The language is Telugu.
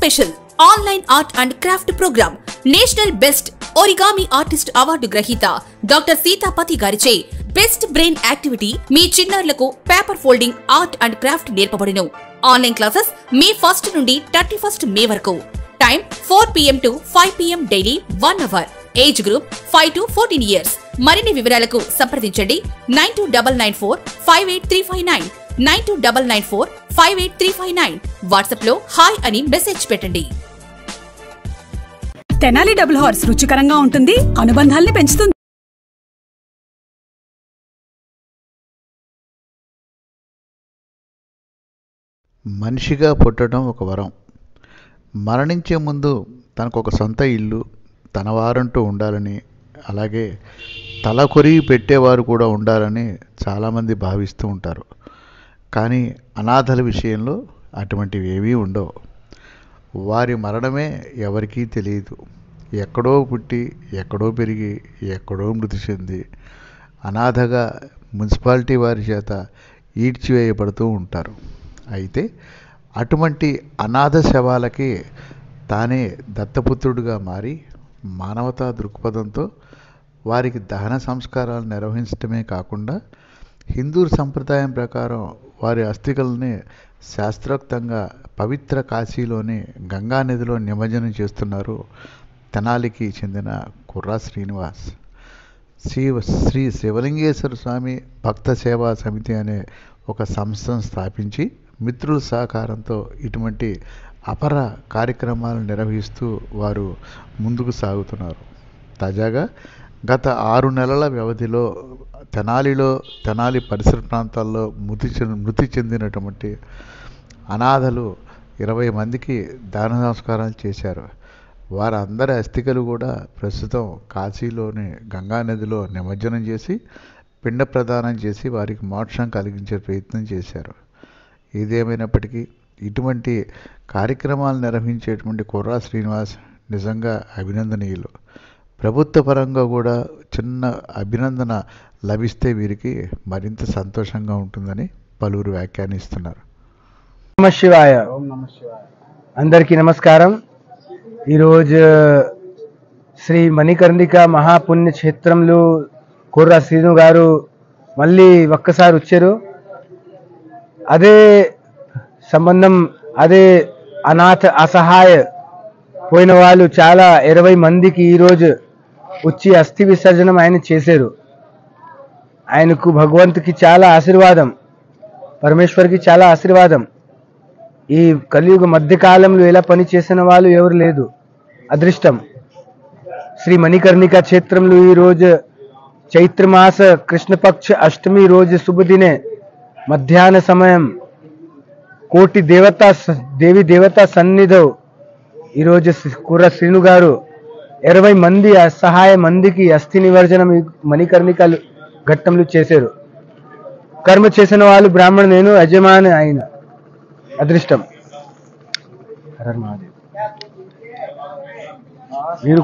Special online art and craft programme national best origami artist award గ్రహీత డాక్టర్ సీతాపతి గారిచే బెస్ట్ బ్రెయిన్ యాక్టివిటీ మీ చిన్నారులకు paper folding art and craft నేర్పబడును. ఆన్లైన్ క్లాసెస్ మే 1 నుండి 31 మే వరకు. Time 4 PM to 5 PM daily 1 hour. Age group 5 to 14 years. మరిన్ని వివరాలకు సంప్రదించండి 9299458359 9299458359. వాట్సాప్ లో హాయ్ అని మెసేజ్ పెట్టండి. తెనాలి డబుల్ హార్స్ రుచికరంగా ఉంటుంది, అనుబంధాల్ని పెంచుతుంది. మనిషిగా పుట్టడం ఒక వరం. మరణించే ముందు తనకు ఒక సొంత ఇల్లు, తన వారంటూ ఉండాలని, అలాగే తల కొరిగి పెట్టేవారు కూడా ఉండాలని చాలామంది భావిస్తూ ఉంటారు. కానీ అనాథల విషయంలో అటువంటివి ఏవీ ఉండవు. వారి మరణమే ఎవరికీ తెలియదు. ఎక్కడో పుట్టి, ఎక్కడో పెరిగి, ఎక్కడో మృతి చెంది అనాథగా మున్సిపాలిటీ వారి చేత ఈడ్చివేయబడుతూ ఉంటారు. అయితే అటువంటి అనాథ శవాలకి తానే దత్తపుత్రుడిగా మారి మానవతా దృక్పథంతో వారికి దహన సంస్కారాలు నిర్వహించడమే కాకుండా హిందూ సంప్రదాయం ప్రకారం వారి అస్థికల్ని శాస్త్రోక్తంగా పవిత్ర కాశీలోని గంగా నదిలో నిమజ్జనం చేస్తున్నారు తెనాలికి చెందిన కుర్రా శ్రీనివాస్. శ్రీ శివలింగేశ్వర స్వామి భక్త సేవా సమితి అనే ఒక సంస్థను స్థాపించి మిత్రుల సహకారంతో ఇటువంటి అపర కార్యక్రమాలు నిర్వహిస్తూ వారు ముందుకు సాగుతున్నారు. తాజాగా గత 6 నెలల వ్యవధిలో తెనాలి పరిసర ప్రాంతాల్లో మృతి చెందినటువంటి అనాథలు 20 మందికి దాన సంస్కారాలు చేశారు. వారందరి అస్థికలు కూడా ప్రస్తుతం కాశీలోని గంగా నదిలో నిమజ్జనం చేసి పిండ ప్రదానం చేసి వారికి మోక్షం కలిగించే ప్రయత్నం చేశారు. ఏదేమైనప్పటికీ ఇటువంటి కార్యక్రమాలు నిర్వహించేటువంటి కుర్రా శ్రీనివాస్ నిజంగా అభినందనీయులు. ప్రభుత్వ పరంగా కూడా చిన్న అభినందన లభిస్తే వీరికి మరింత సంతోషంగా ఉంటుందని పలువురు వ్యాఖ్యానిస్తున్నారు. నమ శివాయ. అందరికీ నమస్కారం. ఈరోజు శ్రీ మణికర్ణిక మహాపుణ్యక్షేత్రంలో కుర్రా శ్రీను గారు మళ్ళీ ఒక్కసారి వచ్చారు. అదే సంబంధం, అదే అనాథ అసహాయ పోయిన వాళ్ళు చాలా 20 మందికి ఈరోజు వచ్చి అస్థి విసర్జనం ఆయన చేశారు. ఆయనకు భగవంతుకి చాలా ఆశీర్వాదం, పరమేశ్వరికి చాలా ఆశీర్వాదం. ఈ కలియుగ మధ్యకాలంలో ఇలా పని చేసిన వాళ్ళు ఎవరు లేదు, అదృష్టం. శ్రీ మణికర్ణిక క్షేత్రంలో ఈరోజు చైత్రమాస కృష్ణపక్ష అష్టమి రోజు శుభదినే మధ్యాహ్న సమయం కోటి దేవి దేవతా సన్నిధో ఈరోజు కుర్రా శ్రీను గారు 20 మంది అసహాయ మందికి అస్థి నివర్జనం మణికర్ణిక ఘట్టంలో చేశారు. కర్మ చేసిన వాళ్ళు బ్రాహ్మణ, నేను యజమాని ఆయన అదృష్టం. మీరు